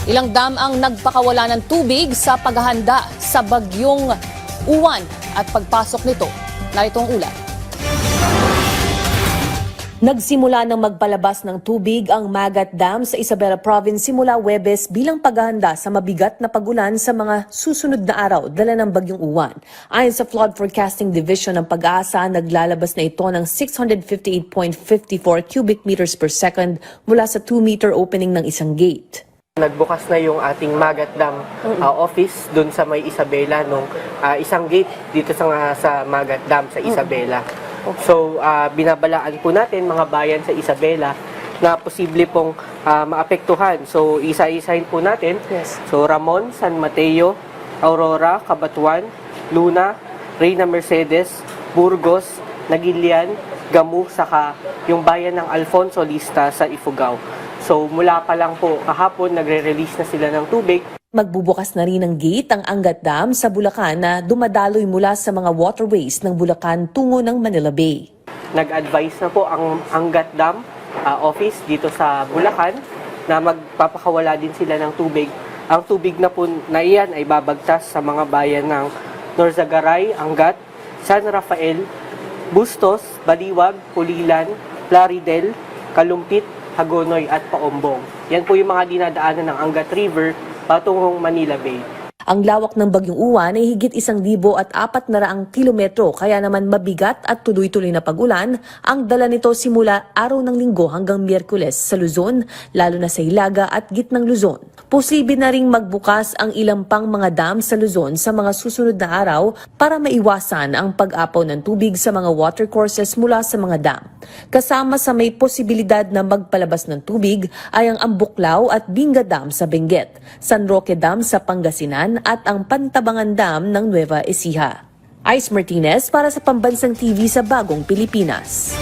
Ilang dam ang nagpakawala ng tubig sa paghahanda sa bagyong Uwan at pagpasok nito. Narito ang ulat. Nagsimula ng magpalabas ng tubig ang Magat Dam sa Isabela Province simula Huwebes bilang paghahanda sa mabigat na pag-ulan sa mga susunod na araw dala ng bagyong Uwan. Ayon sa Flood Forecasting Division ng Pag-asa, naglalabas na ito ng 658.54 cubic meters per second mula sa 2-meter opening ng isang gate. Nagbukas na yung ating Magat Dam office doon sa may Isabela nung isang gate dito sa Magat Dam sa Isabela. So binabalaan po natin mga bayan sa Isabela na posible pong maapektuhan. So isa-isahin po natin. Yes. So Ramon, San Mateo, Aurora, Cabatuan, Luna, Reyna Mercedes, Burgos, Nagilian, Gamu, saka yung bayan ng Alfonso Lista sa Ifugao. So mula pa lang po kahapon nagre-release na sila ng tubig. Magbubukas na rin ng gate ang Angat Dam sa Bulacan na dumadaloy mula sa mga waterways ng Bulacan tungo ng Manila Bay. Nag-advise na po ang Angat Dam office dito sa Bulacan na magpapakawala din sila ng tubig. Ang tubig na po na iyan ay babagtas sa mga bayan ng Norzagaray, Angat, San Rafael, Bustos, Baliwag, Pulilan, Plaridel, Kalumpit, Hagonoy at Paombong. Yan po yung mga dinadaanan ng Angat River patungong Manila Bay. Ang lawak ng bagyong Uwan ay higit 1,400 kilometro kaya naman mabigat at tuloy-tuloy na pag-ulan ang dala nito simula araw ng Linggo hanggang Miyerkules sa Luzon, lalo na sa Hilaga at gitnang Luzon. Posible na ring magbukas ang ilang pang mga dam sa Luzon sa mga susunod na araw para maiwasan ang pag-apaw ng tubig sa mga watercourses mula sa mga dam. Kasama sa may posibilidad na magpalabas ng tubig ay ang Ambuklao at Binga Dam sa Benguet, San Roque Dam sa Pangasinan at ang Pantabangan Dam ng Nueva Ecija. Ice Martinez para sa Pambansang TV sa Bagong Pilipinas.